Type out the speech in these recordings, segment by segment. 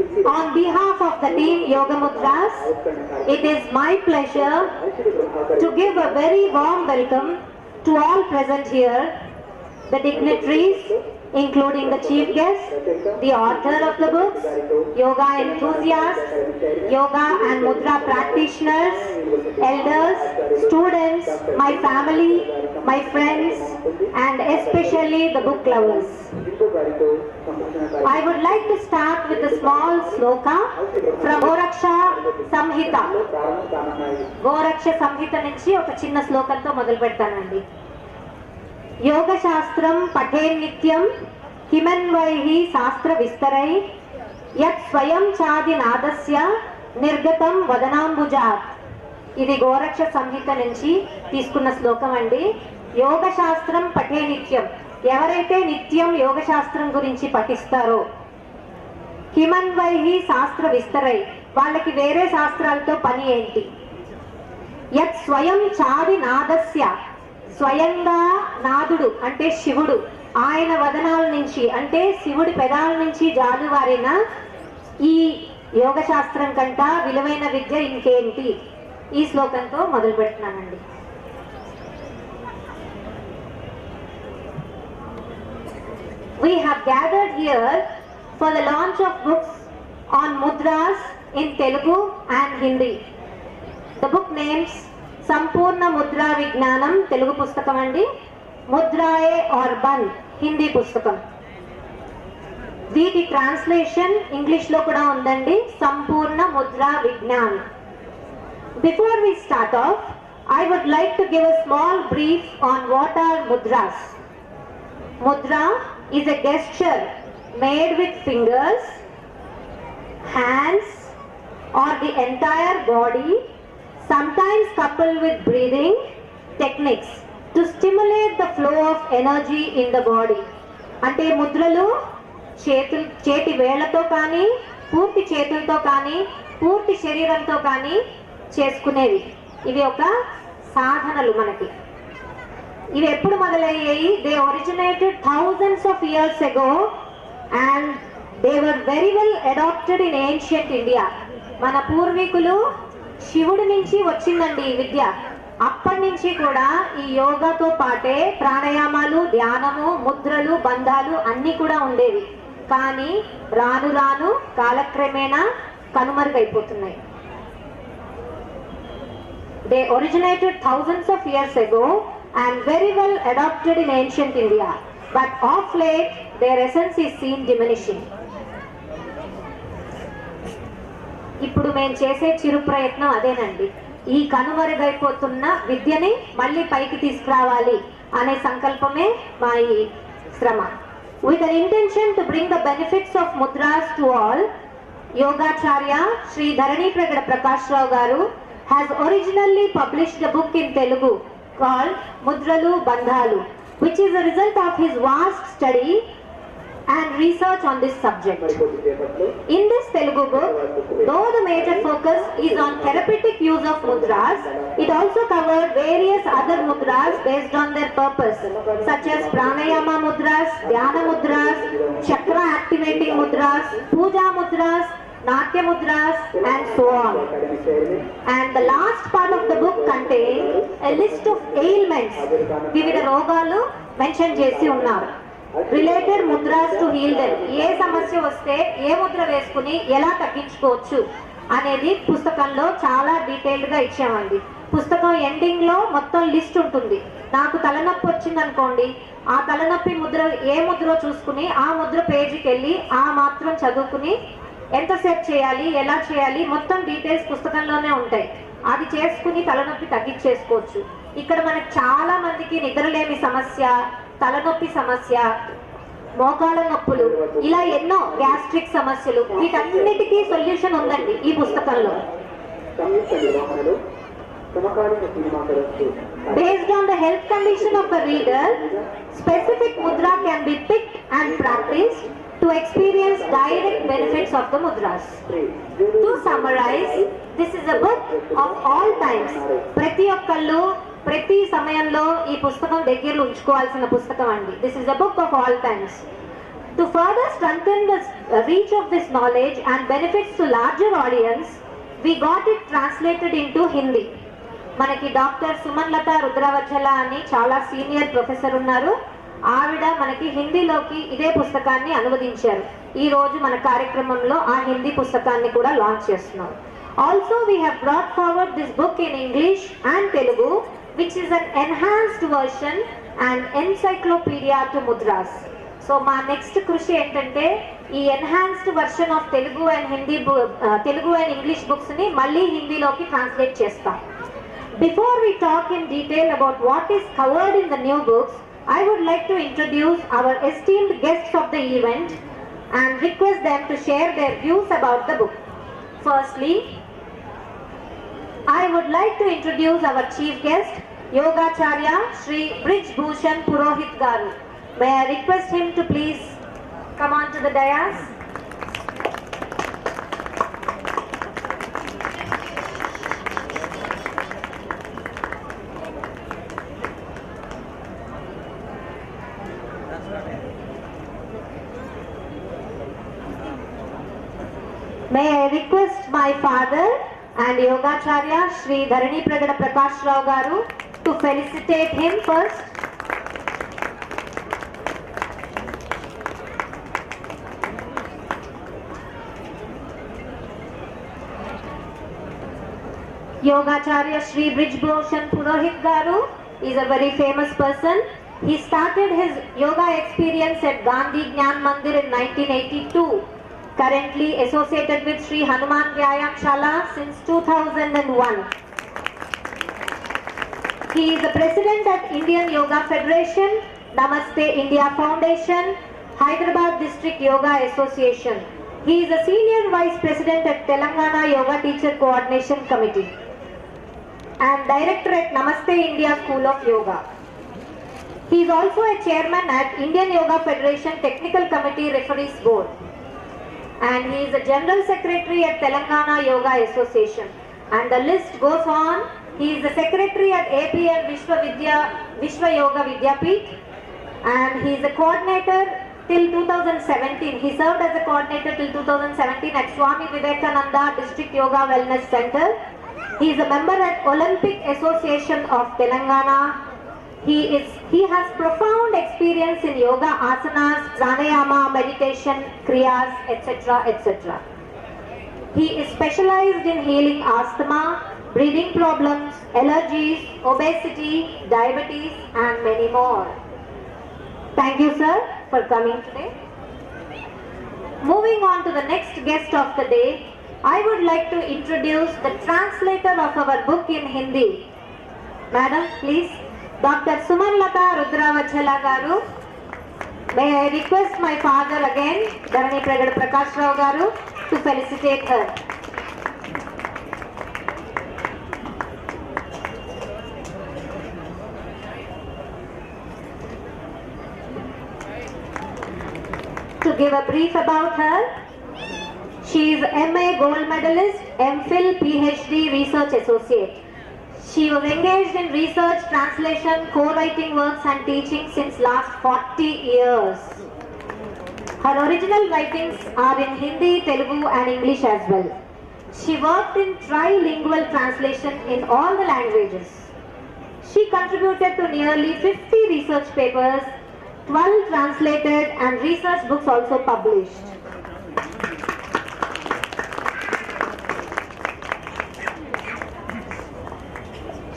On behalf of the team Yoga Mudras, it is my pleasure to give a very warm welcome to all present here, the dignitaries, including the chief guest, the author of the books, yoga enthusiasts, yoga and mudra practitioners, elders, students, my family, my friends, and especially the book lovers. I would like to start with a small sloka from Goraksha Samhita. Goraksha Samhita నుంచి ఒక చిన్న శ్లోకంతో మొదలు పెడతానండి. యోగ శాస్త్రం పఠే నిత్యం కిమన్వైహి శాస్త్ర విస్తరై యత్ స్వయం చాది నాదస్య నిర్గతం వదనాంబుజాత్. ఇది గోరక్ష సంహిత నుంచి తీసుకున్న శ్లోకం అండి. యోగ శాస్త్రం పఠే నిత్యం, ఎవరైతే నిత్యం యోగ శాస్త్రం గురించి పఠిస్తారో, కిమన్వైహి శాస్త్ర విస్తరై, వాళ్ళకి వేరే శాస్త్రాలతో పని ఏంటి, యత్ స్వయం చాది నాదస్య, స్వయంగా నాదుడు అంటే శివుడు, ఆయన వదనాల నుంచి అంటే శివుడి పెదాల నుంచి జాలువారిన ఈ యోగ శాస్త్రం కంట విలువైన విద్య ఇంకేంటి. ఈ శ్లోకంతో మొదలు పెడుతున్నానండి. We have gathered here for the launch of books on mudras in Telugu and Hindi. The book names సంపూర్ణ ముద్రా విజ్ఞానం తెలుగు పుస్తకం అండి, ముద్రాయే ఆర్ బంద్ హిందీ పుస్తకం. వీటి ట్రాన్స్లేషన్ ఇంగ్లీష్ లో కూడా ఉందండి, Sampoorna Mudra Vigyan. Before we start off, I would like to give a small brief on what are mudras. Mudra is a gesture made with fingers, hands or the entire body, sometimes coupled with breathing techniques to stimulate the flow of energy in the body. అంటే ముద్రలు చేతి వేళ్లతో కానీ, పూర్తి చేతులతో కానీ, పూర్తి శరీరంతో కానీ చేసుకునేవి. ఇవి ఒక సాధనలు మనకి. ఇవి ఎప్పుడు మొదలయ్యాయి? They originated thousands of years ago and they were very well adapted in ancient India. మన పూర్వీకులు శివుడి నుంచి వచ్చిందండి ఈ విద్య. అప్పటి నుంచి కూడా ఈ యోగాతో పాటే ప్రాణాయామాలు, ధ్యానము, ముద్రలు, బంధాలు అన్నీ కూడా ఉండేవి. కానీ రాను రాను కాలక్రమేణా కనుమరుగైపోతున్నాయి. They originated thousands of years ago and very well adopted in ancient India, but of late their essence is seen diminishing. ఇప్పుడు మేము చేసే చిరు ప్రయత్నం అదేనండి, ఈ కనుమరుగైపోతున్న విద్యని మళ్ళీ పైకి తీసుకురావాలి అనే సంకల్పమే మా ఈ శ్రమ. With an intention to bring the benefits of mudras to all, Yogacharya Sri Dharani Pragada Prakash Rao garu has originally published a book in Telugu called Mudralu Bandhalu, which is a result of his vast study and research on this subject. In this Telugu book, though the major focus is on therapeutic use of mudras, it also covered various other mudras based on their purpose, such as pranayama mudras, dhyana mudras, chakra activating mudras, puja mudras, Natya mudras and so on. And the last part of the book contains a list of ailments, వివిధ రోగాలు mention చేసి ఉన్నారు. Related mudras to heal them, ఏ సమస్య వస్తే ఏ ముద్ర వేసుకుని ఎలా తగ్గించుకోవచ్చు అనేది పుస్తకంలో చాలా డీటెయిల్డ్ గా ఇచ్చామండి. పుస్తకం ఎండింగ్ లో మొత్తం లిస్ట్ ఉంటుంది. నాకు తలనొప్పి వచ్చింది అనుకోండి, ఆ తలనొప్పి ముద్ర ఏ ముద్ర చూసుకుని ఆ ముద్ర పేజీకి వెళ్ళి ఆ మాత్రం చదువుకుని ఎంతసేపు చేయాలి, ఎలా చేయాలి, మొత్తం డీటెయిల్స్ పుస్తకంలోనే ఉంటాయి. అది చేసుకుని తలనొప్పి తగ్గించేసుకోవచ్చు. ఇక్కడ మనకు చాలా మందికి నిద్రలేమి సమస్య, తలనొప్పి సమస్య, మోకాళ్ళ నొప్పులు, ఇలా ఎన్నో గ్యాస్ట్రిక్ సమస్యలు, వీటన్నిటికీ సొల్యూషన్ ఉందండి ఈ పుస్తకంలో. Based on the health condition of the reader, specific mudra can be picked and practiced to experience direct benefits of the mudras. To summarize, this is a book of all times. ప్రతి ఒక్కళ్ళు ప్రతి సమయంలో ఈ పుస్తకం దగ్గర ఉంచుకోవాల్సిన పుస్తకం అండి. This is a book of all times. To further strengthen the reach of this knowledge and benefits to larger audience, we got it translated into Hindi. మనకి డాక్టర్ సుమన్లత రుద్రవచ్చల అని చాలా సీనియర్ ప్రొఫెసర్ ఉన్నారు. ఆవిడ మనకి హిందీలోకి ఇదే పుస్తకాన్ని అనువదించారు. ఈ రోజు మన కార్యక్రమంలో ఆ హిందీ పుస్తకాన్ని కూడా లాంచ్ చేస్తున్నాం. Also we have brought forward this book in English and Telugu, which is an enhanced version and encyclopaedia to mudras. So మా నెక్స్ట్ కృషి ఏంటంటే ఈ enhanced version of Telugu and Telugu and English books ని మళ్ళీ హిందీలోకి ట్రాన్స్లేట్ చేస్తాం. Before we talk in detail about what is covered in the new books, I would like to introduce our esteemed guests of the event and request them to share their views about the book. Firstly, I would like to introduce our chief guest, Yogacharya Shri Brij Bhushan Purohit Garu. May I request him to please come on to the dais. May I request my father and Yogacharya Shri Dharani Pragada Prakash Rao Garu to felicitate him first. Yogacharya Shri Brij Bhushan Purohit Garu is a very famous person. He started his yoga experience at Gandhi Gyan Mandir in 1982. Currently associated with Sri Hanuman Vyayam Shala since 2001. He is the president at Indian Yoga Federation, Namaste India Foundation, Hyderabad District Yoga Association. He is a senior vice president at Telangana Yoga Teacher Coordination Committee and director at Namaste India School of Yoga. He is also a chairman at Indian Yoga Federation Technical Committee Referees Board. And he is the General Secretary at Telangana Yoga Association. And the list goes on. He is the Secretary at APL Vishwa Yoga Vidyapeeth. And he is a coordinator till 2017. He served as a coordinator till 2017 at Swami Vivekananda District Yoga Wellness Center. He is a member at Olympic Association of Telangana. He has profound experience in yoga, asanas, pranayama, meditation, kriyas, etc., etc. He is specialized in healing asthma, breathing problems, allergies, obesity, diabetes, and many more. Thank you, sir, for coming today. Moving on to the next guest of the day, I would like to introduce the translator of our book in Hindi. Madam, please. Dr. Sumanlata Rudravachala Garu. May I request my father again, Dharani Pragada Prakash Rao Garu, to felicitate her. To give a brief about her, she is MA Gold Medalist, MPhil, PhD Research Associate. She was engaged in research, translation, co-writing works and teaching since last 40 years. Her original writings are in Hindi, Telugu and English as well. She worked in trilingual translation in all the languages. She contributed to nearly 50 research papers, 12 translated and research books also published.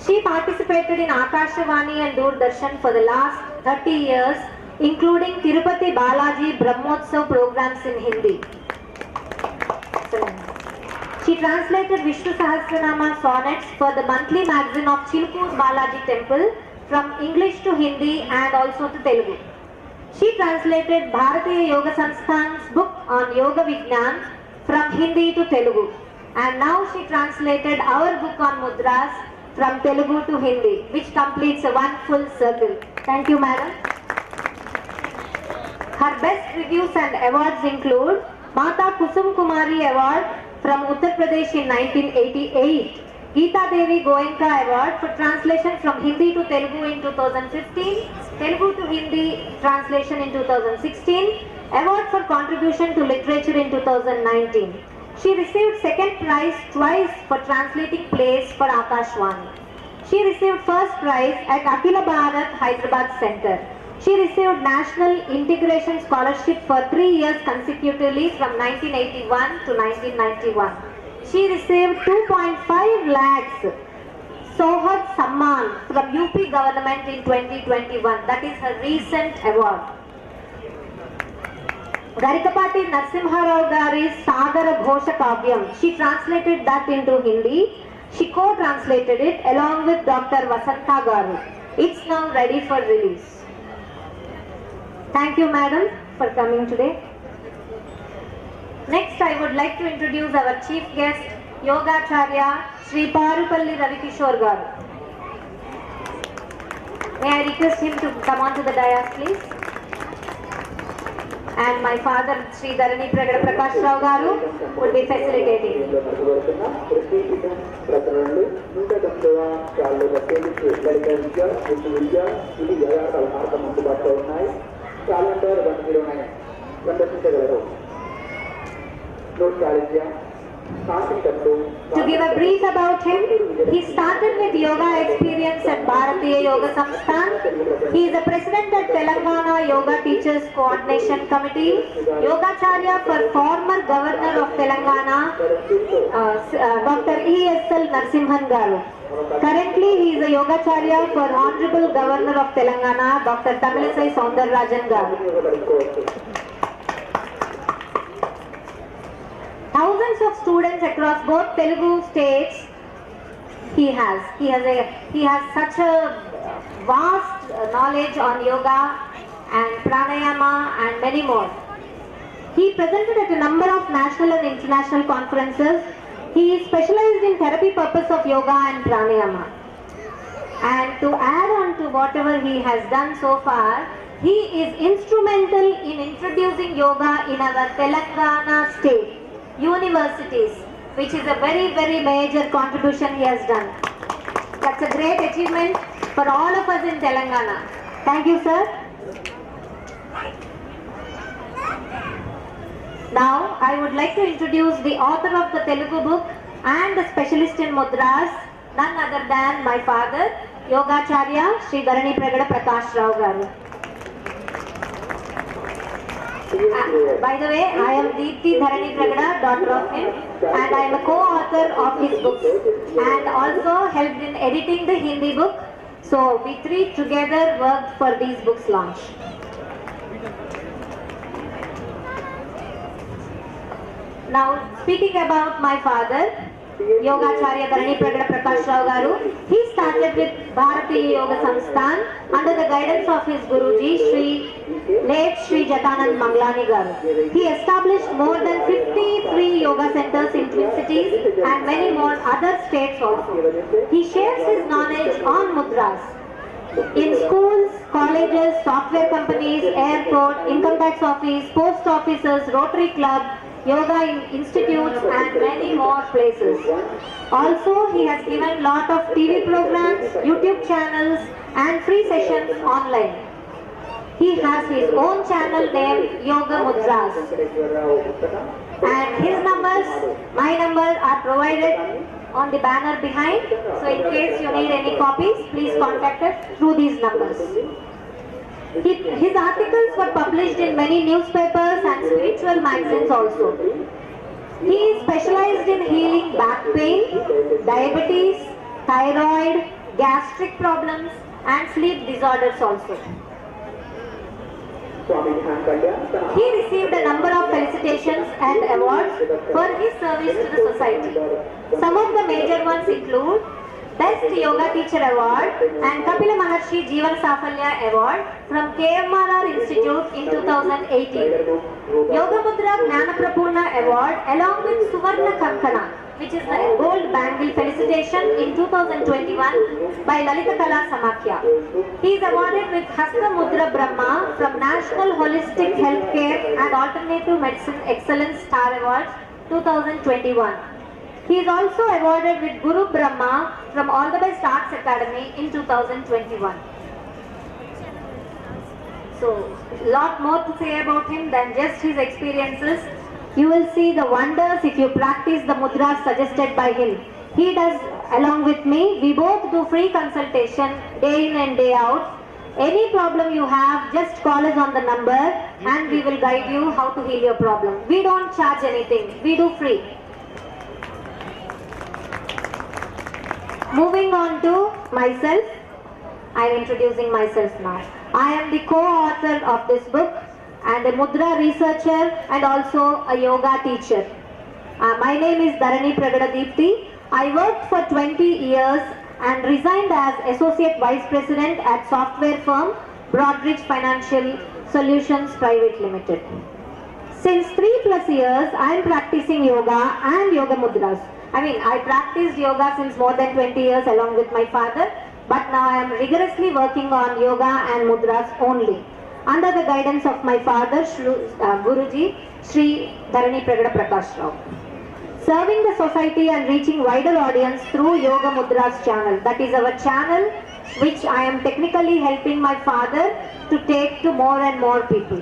She participated in Akashvani and Doordarshan for the last 30 years, including Tirupati Balaji Brahmotsav programs in Hindi. Excellent. She translated Vishnu Sahasranama sonnets for the monthly magazine of Chilkur Balaji Temple from English to Hindi and also to Telugu. She translated Bharatiya Yoga Sansthan's book on Yoga Vignan from Hindi to Telugu. And now she translated our book on Mudras from Telugu to Hindi, which completes a one full circle. Thank you, madam. Her best reviews and awards include Mata Kusum Kumari Award from Uttar Pradesh in 1988, Geeta Devi Goenka Award for translation from Hindi to Telugu in 2015, Telugu to Hindi translation in 2016, Award for Contribution to Literature in 2019. She received second prize twice for translating plays for Akashvani. She received first prize at Akhila Bharat Hyderabad Center. She received National Integration Scholarship for 3 years consecutively from 1981 to 1991. She received 2.5 lakhs Sohad Samman from UP government in 2021. That is her recent award. Garikapati Narsimharao Gari's Sagara Ghosha Kavyam. She translated that into Hindi. She co-translated it along with Dr. Vasantha Garu. It's now ready for release. Thank you, madam, for coming today. Next, I would like to introduce our chief guest, Yogacharya Sri Parupalli Ravikishore Garu. May I request him to come on to the dais, please? And my father, Sri Dharani Pragada Prakash Rao Garu, would be facilitating. To give a brief about him, he started with yoga experience at Bharatiya Yoga Samsthan. He is the president at Telangana Yoga Teachers Coordination Committee, Yogacharya for former Governor of Telangana, Dr. E.S.L. Narsimhan Garu. Currently, he is a Yogacharya for Honorable Governor of Telangana, Dr. Tamilisai Soundararajan Garu. Thousands of students across both Telugu states he has such a vast knowledge on yoga and pranayama and many more. He presented at a number of national and international conferences. He is specialized in therapy purpose of yoga and pranayama. And to add on to whatever he has done so far, he is instrumental in introducing yoga in our Telangana state universities, which is a very, very major contribution he has done. That's a great achievement for all of us in Telangana. Thank you, sir. Now, I would like to introduce the author of the Telugu book and the specialist in mudras, none other than my father, Yogacharya Sri Dharani Pragada Prakash Rao Garu. By the way, I am Deepthi Dharani Pragada, daughter of him, and I am a co-author of his books and also helped in editing the Hindi book. So we three together worked for these books launch. Now, speaking about my father, Yogacharya Dharani Pragada Prakash Rao Garu, he started with Bharatiya Yoga Samsthan under the guidance of his Guruji, late Sri Jatanand Manglani Garu. He established more than 53 yoga centers in Twin Cities and many more other states also. He shares his knowledge on mudras in schools, colleges, software companies, airport, income tax office, post offices, Rotary Club, yoga institutes and many more places. Also, he has given lot of TV programs, YouTube channels and free sessions online. He has his own channel named Yoga Mudras. And his numbers, my numbers are provided on the banner behind. So in case you need any copies, please contact us through these numbers. His articles were published in many newspapers and spiritual magazines also. He is specialized in healing back pain, diabetes, thyroid, gastric problems and sleep disorders also. He received a number of felicitations and awards for his service to the society. Some of the major ones include Best Yoga Teacher Award and Kapila Maharshi Jeevan Safalya Award from KMRR Institute in 2018. Yoga Mudra Gnana Prapurna Award along with Suvarna Kankana, which is the gold bangle felicitation in 2021 by Lalita Kala Samakhya. He is awarded with Hasta Mudra Brahma from National Holistic Healthcare and Alternative Medicine Excellence Star Awards 2021. He is also awarded with Guru Brahma from All the Best Arts Academy in 2021. So, lot more to say about him than just his experiences. You will see the wonders if you practice the mudras suggested by him. He does along with me. We both do free consultation day in and day out. Any problem you have, just call us on the number and we will guide you how to heal your problem. We don't charge anything. We do free. Moving on to myself. I am introducing myself now. I am the co-author of this book and a mudra researcher and also a yoga teacher. My name is Dharani Pragada Deepthi. I worked for 20 years and resigned as Associate Vice President at software firm Broadridge Financial Solutions Private Limited. Since 3+ years, I am practicing yoga and yoga mudras. I practiced yoga since more than 20 years along with my father, but now I am rigorously working on yoga and mudras only, under the guidance of my father, Guruji, Sri Dharani Pragada Prakash Rao. Serving the society and reaching wider audience through Yoga Mudras channel. That is our channel which I am technically helping my father to take to more and more people.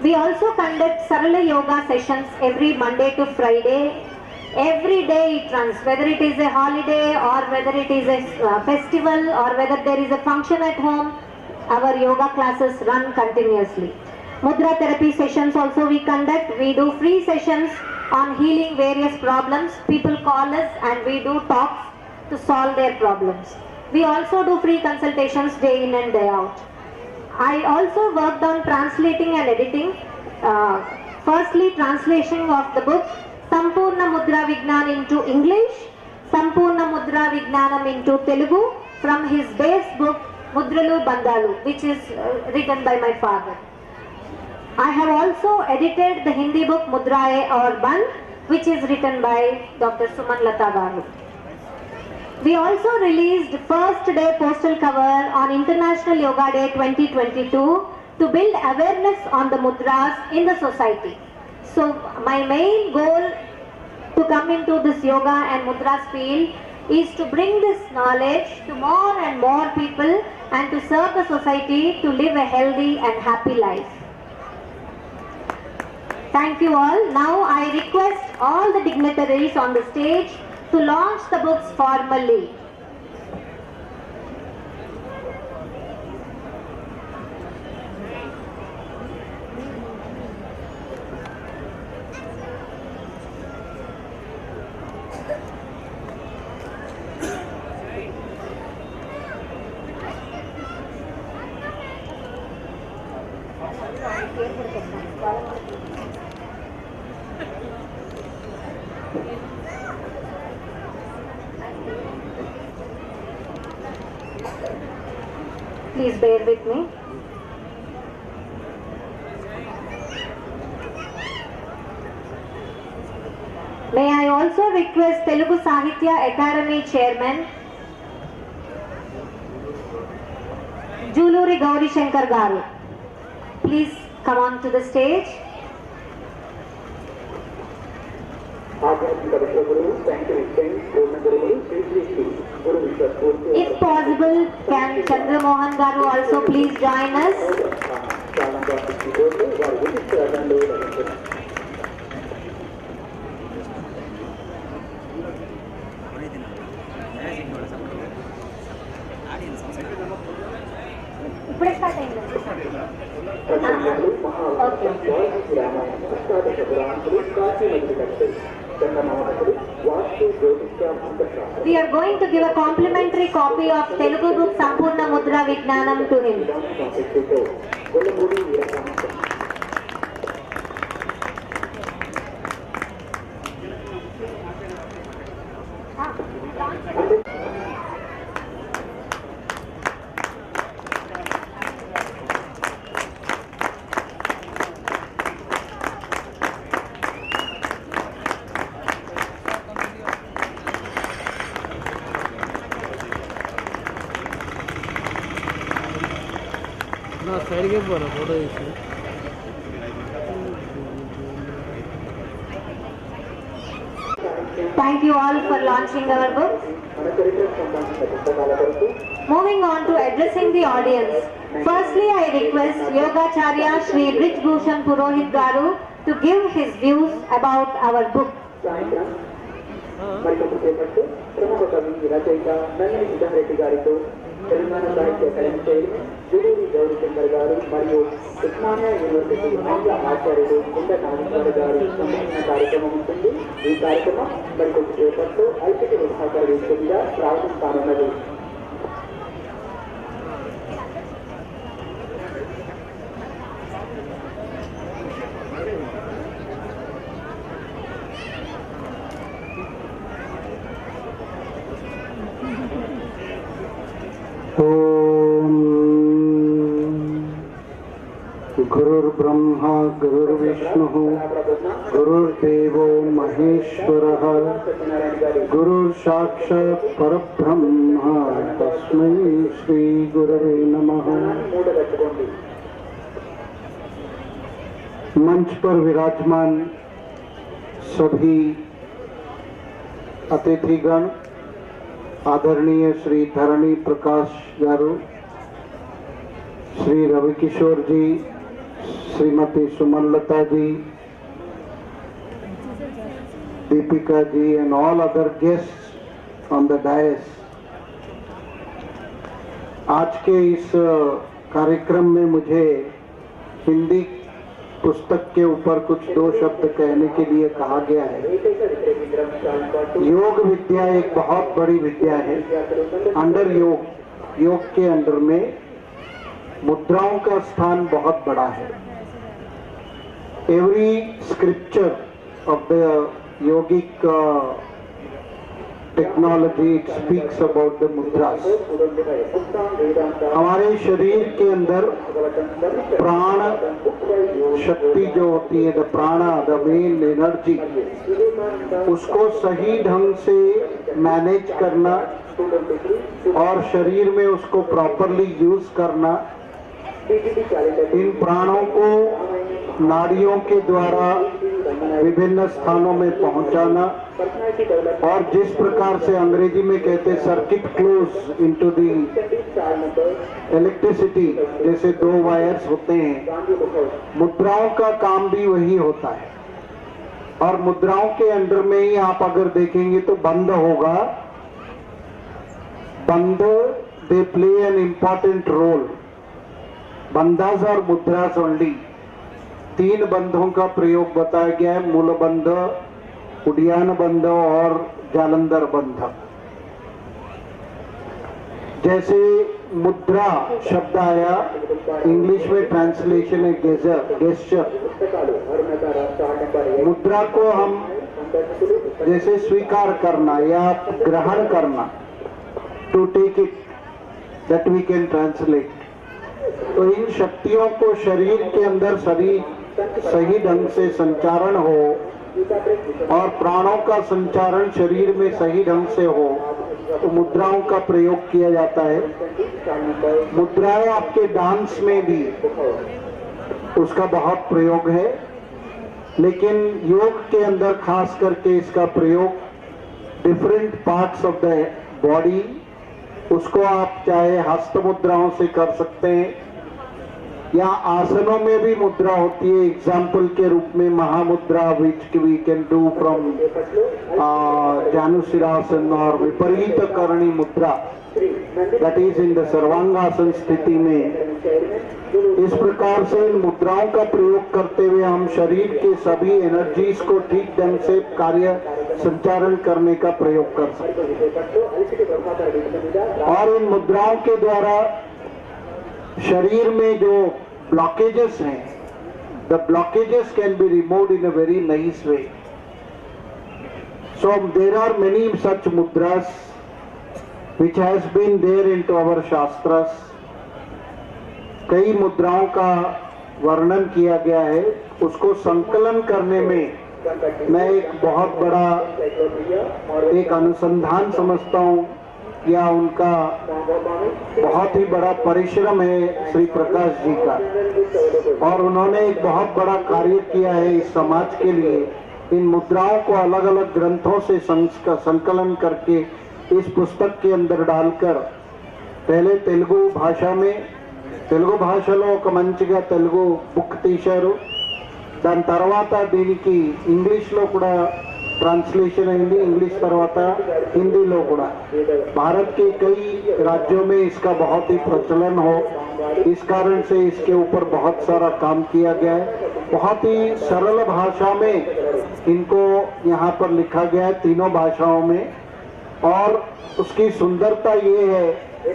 We also conduct Sarala Yoga sessions every Monday to Friday. Every day it runs, whether it is a holiday or whether it is a festival or whether there is a function at home, our yoga classes run continuously. Mudra therapy sessions also we conduct. We do free sessions on healing various problems. People call us and we do talks to solve their problems. We also do free consultations day in and day out. I also worked on translating and editing. Firstly, translation of the book Sampurna Mudra Vijnanam into English, Sampurna Mudra Vijnanam into Telugu from his base book Mudralu Bandalu, which is written by my father. I have also edited the Hindi book Mudraye Aur Ban, which is written by Dr. Suman Lata Garu. We also released first day postal cover on International Yoga Day 2022 to build awareness on the mudras in the society. So my main goal to come into this yoga and mudras field is to bring this knowledge to more and more people and to serve the society to live a healthy and happy life. Thank you all. Now I request all the dignitaries on the stage to launch the books formally. Please bear with me. May I also request Telugu Sahitya Academy Chairman Juluri Gauri Shankar Garu. Please come on to the stage. If possible, can Chandra Mohan Garu also please join us? ఇప్పుడే start అయింది. We are going to give a complimentary copy of Telugu book Sampurna Mudra Vijnanam to him. సైడ్కి పోరా photo తీసి. Thank you all for launching our book. Moving on to addressing the audience. Firstly, I request Yogacharya Shri Brij Bhushan Purohit Garu to give his views about our book. సాయంత్రం మరికొద్దిసేపట్లో ప్రముఖ కవి రచయిత నల్లని సుధారెడ్డి గారితో తెలంగాణ సాహిత్య అకాడమీ చైర్మన్ జూలూరి గౌరీశంకర్ గారు మరియు Osmania university ఆంగ్ల ఆచార్యులు కుండ నాగేశ్వర గారు సంబంధించిన కార్యక్రమం ఉంటుంది. ఈ కార్యక్రమం మరికొద్దిసేపట్లో ఐసిటి విభాగాల వేదికగా ప్రారంభం కానున్నది. गुरुर्ब्रह्मा गुरुर्विष्णुः गुरुर्देवो महेश्वरः गुरुर्साक्षात् परब्रह्म तस्मै श्री गुरवे नमः। मंच पर विराजमान सभी अतिथिगण, आदरणीय श्री धरणी प्रकाश गारू, श्री रविकिशोर जी, श्रीमती सुमनलता जी, Deepika ji and all other guests on the dais, आज के इस कार्यक्रम में मुझे हिंदी पुस्तक के ऊपर कुछ दो शब्द कहने के लिए कहा गया है। योग विद्या एक बहुत बड़ी विद्या है। अंडर योग के अंदर में मुद्राओं का स्थान बहुत बड़ा है। Every scripture of the yogic technology, it speaks about the mudras. हमारे शरीर के अंदर प्राण शक्ति जो होती है, द प्राणा, द मेन एनर्जी, उसको सही ढंग से मैनेज करना और शरीर में उसको प्रॉपरली यूज करना, इन प्राणों को नाड़ियों के द्वारा विभिन्न स्थानों में पहुंचाना, और जिस प्रकार से अंग्रेजी में कहते हैं circuit close into the electricity, जैसे दो वायर्स होते हैं, मुद्राओं का काम भी वही होता है। और मुद्राओं के अंदर में ही आप अगर देखेंगे तो बंध होगा। Bandh, they play an important role. Bandhas और मुद्रास ओनली, तीन बंधों का प्रयोग बताया गया है, मूल बंध, उड्डयन बंध और जालंधर बंध। जैसे मुद्रा शब्द आया, इंग्लिश में ट्रांसलेशन है गेस्चर। मुद्रा को हम जैसे स्वीकार करना या ग्रहण करना, to take it, that we can translate. तो इन शक्तियों को शरीर के अंदर सही ढंग से संचारण हो और प्राणों का संचारण शरीर में सही ढंग से हो, तो मुद्राओं का प्रयोग किया जाता है। मुद्राएं आपके डांस में भी उसका बहुत प्रयोग है, लेकिन योग के अंदर खास करके इसका प्रयोग different parts of the body, उसको आप चाहे हस्त मुद्राओं से कर सकते हैं या आसनों में भी मुद्रा होती है। एग्जाम्पल के रूप में mahamudra, which we can do from janushirasana, और viparita karani mudra, that is in the sarvangasana स्थिति में। इस प्रकार से इन मुद्राओं का प्रयोग करते हुए हम शरीर के सभी एनर्जीज को ठीक ढंग से कार्य संचारण करने का प्रयोग कर सकते हैं। और इन मुद्राओं के द्वारा शरीर में जो ब्लॉकेजेस हैं, the blockages can be removed in a very nice way. So there are many such mudras which has been there into our shastras. कई मुद्राओं का वर्णन किया गया है। उसको संकलन करने में मैं एक बहुत बड़ा एक अनुसंधान समझता हूँ, या उनका बहुत ही बड़ा परिश्रम है श्री प्रकाश जी का, और उन्होंने एक बहुत बड़ा कार्य किया है इस समाज के लिए। इन मुद्राओं को अलग अलग ग्रंथों से संकलन करके इस पुस्तक के अंदर डालकर, पहले तेलुगु भाषा में తెలుగు భాషలో ఒక మంచిగా తెలుగు బుక్ తీశారు. దాని తర్వాత దీనికి ఇంగ్లీష్లో కూడా ट्रांसलेशन हिंदी इंग्लिश तरवाता हिंदी लो కూడా भारत के कई राज्यों में इसका बहुत ही प्रचलन हो, इस कारण से इसके ऊपर बहुत सारा काम किया गया है. बहुत ही सरल भाषा में इनको यहाँ पर लिखा गया है, तीनों भाषाओं में. और उसकी सुंदरता ये है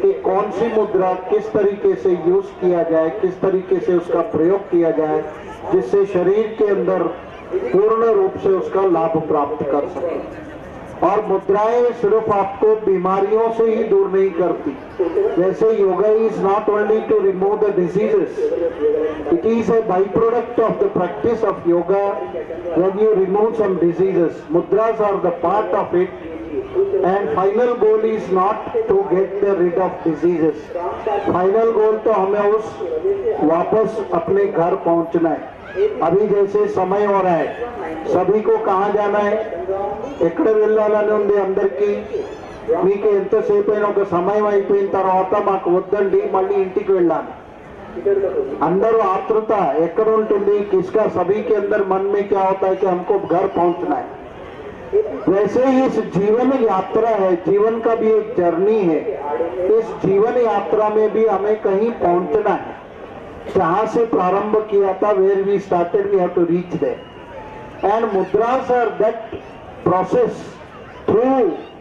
कि कौन सी मुद्रा किस तरीके से यूज किया जाए, किस तरीके से उसका प्रयोग किया जाए, जिससे शरीर के अंदर पूर्ण रूप से उसका लाभ प्राप्त कर सके. और मुद्राएं सिर्फ आपको बीमारियों से ही दूर नहीं करती. जैसे yoga is not only to remove the diseases, it is a byproduct of the practice of yoga. When you remove some diseases, mudras are the part of it. And final goal is not to get the rid of diseases. Final goal तो हमें उस वापस अपने घर पहुंचना है. अभी जैसे समय हो रहा है, सभी को कहाँ जाना है, ఎక్కడ వెళ్ళాలని ఉంది అందరికీ. మీకు ఎంతసేపు అయినా ఒక సమయం అయిపోయిన తర్వాత మాకు వద్దండి మళ్ళీ ఇంటికి వెళ్ళాలి. अंदर आतुरता ఎక్కడ ఉంటుంది, किसका सभी के अंदर मन में क्या होता है कि हमको घर पहुंचना है. वैसे ही इस जीवन यात्रा है, जीवन का भी एक जर्नी है. इस जीवन यात्रा में भी हमें कहीं पहुंचना है. जहां से प्रारंभ किया था, where we started, we have to reach there. And mudras are that process through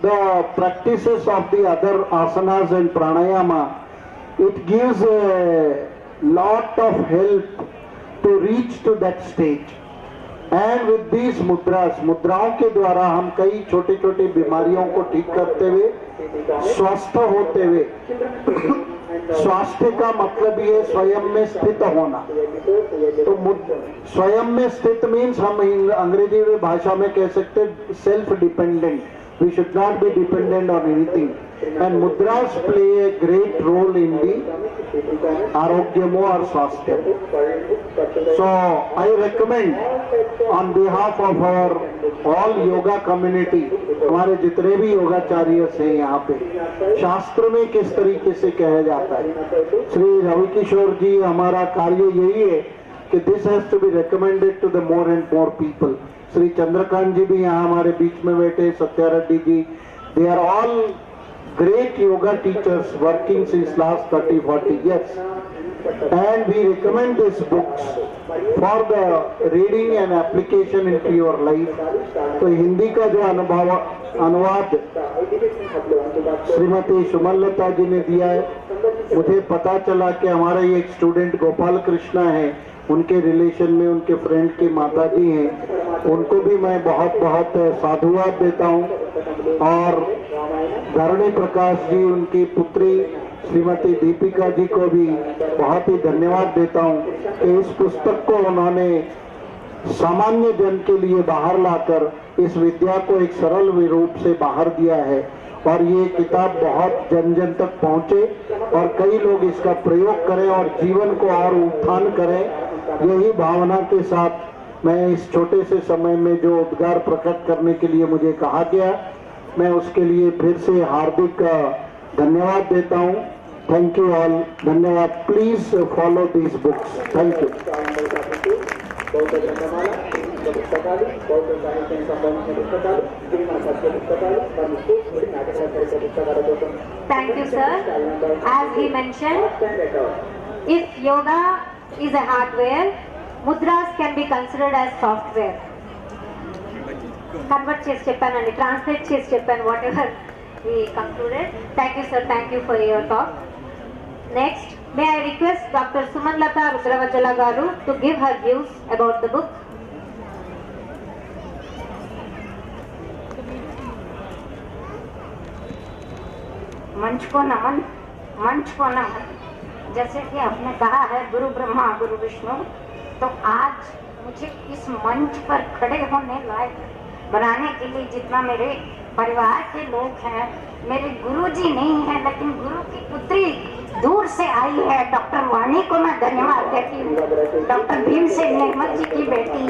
the practices of the other asanas and pranayama. It gives a lot of help to reach to that stage. And with these mudras, मुद्राओं के द्वारा हम कई छोटी छोटी बीमारियों को ठीक करते हुए, स्वस्थ होते हुए. स्वास्थ्य का मतलब ये स्वयं में स्थित होना. तो स्वयं में स्थित मीन्स हम अंग्रेजी में भाषा में कह सकते self dependent. We should not be dependent on anything. And mudras play a great role in the आरोग्यमो और स्वास्थ्य. So I recommend on behalf of our all yoga community, हमारे जितने भी योगाचार्य हैं यहाँ पे, शास्त्र में किस तरीके से कहा जाता है. श्री रविकिशोर जी, हमारा कार्य यही है कि this has to be recommended to the more and more people. Shri Chandrakant ji भी यहाँ हमारे बीच में बैठे, Satya Reddy ji, they are all great yoga teachers working since last 30-40 years. And we recommend these books for the reading and application into your life. तो हिंदी का जो अनुवाद श्रीमती सुमनलता जी ने दिया है. मुझे पता चला कि हमारा ये एक स्टूडेंट गोपाल कृष्णा है, उनके रिलेशन में उनके फ्रेंड की माता जी हैं, उनको भी मैं बहुत बहुत साधुवाद देता हूँ. और धरणी प्रकाश जी, उनकी पुत्री श्रीमती दीपिका जी को भी बहुत ही धन्यवाद देता हूँ कि इस पुस्तक को उन्होंने सामान्य जन के लिए बाहर लाकर इस विद्या को एक सरल रूप से बाहर दिया है. और ये किताब बहुत जन जन तक पहुँचे और कई लोग इसका प्रयोग करें और जीवन को और उत्थान करें. यही भावना के साथ मैं इस छोटे से समय में जो उद्गार प्रकट करने के लिए मुझे कहा गया, मैं उसके लिए फिर से हार्दिक धन्यवाद देता हूँ. Thank you all. धन्यवाद. Please follow these books. Thank you. बौद्ध ग्रंथमाला, पुस्तकालय, बौद्ध साहित्याशी संबंधित पुस्तकालय, श्रीमान सत्य पुस्तकालय, आणि खूप मोठी नाटकासारख्या पुस्तकालयातून. Thank you, sir. As he mentioned, if yoga is a hardware, mudras can be considered as software. Convert చేసి చెప్పానండి, ట్రాన్స్లేట్ చేసి చెప్పాను, what ever we concluded. Thank you, sir. Thank you for your talk. Next, may I request Dr. Sumanlata Rudravajala garu to give her views about the book. मंच को नमन. जैसे कि आपने कहा है गुरु ब्रह्मा गुरु विष्णु, तो आज मुझे इस मंच पर खड़े होने लायक बनाने के लिए जितना मेरे परिवार के लोग हैं, मेरे गुरुजी नहीं है लेकिन गुरु की पुत्री दूर से आई है, डॉक्टर वाणी को मैं धन्यवाद देती हूँ. डॉक्टर भीमसेन निर्मल जी की बेटी,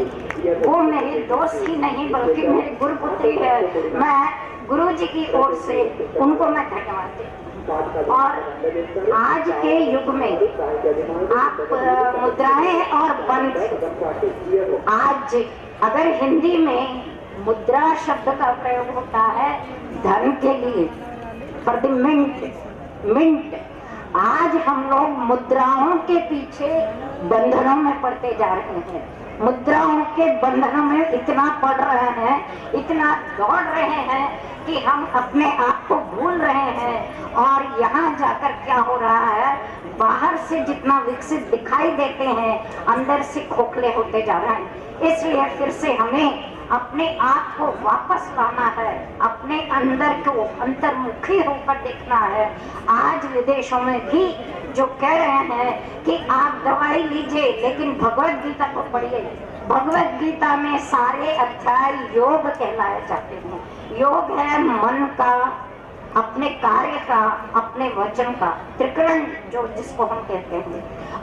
वो मेरी दोस्त ही नहीं बल्कि मेरी गुरु पुत्री है. मैं गुरु जी की ओर से उनको मैं धन्यवाद देती हूँ. और आज के युग में आप मुद्राएं और बंध, आज अगर हिंदी में मुद्रा शब्द का प्रयोग होता है धन के लिए, फॉर द मिंट, आज हम लोग मुद्राओं के पीछे बंधनों में पड़ते जा रहे हैं। मुद्राओं के बंधनों में इतना पड़ रहे हैं, इतना दौड़ रहे हैं कि हम अपने आप को भूल रहे हैं। और यहाँ जाकर क्या हो रहा है, बाहर से जितना विकसित दिखाई देते हैं अंदर से खोखले होते जा रहे हैं। इसलिए फिर से हमें अपने आप को वापस लाना है, अपने अंदर को अंतर्मुखी होकर देखना है। आज विदेशों में भी जो कह रहे हैं कि आप दवाई लीजिए लेकिन भगवत गीता को पढ़िए, भगवत गीता में सारे अध्याय योग कहलाए जाते हैं। योग है मन का, अपने कार्य का, अपने वचन का, त्रिकरण जो जिसको हम कहते हैं।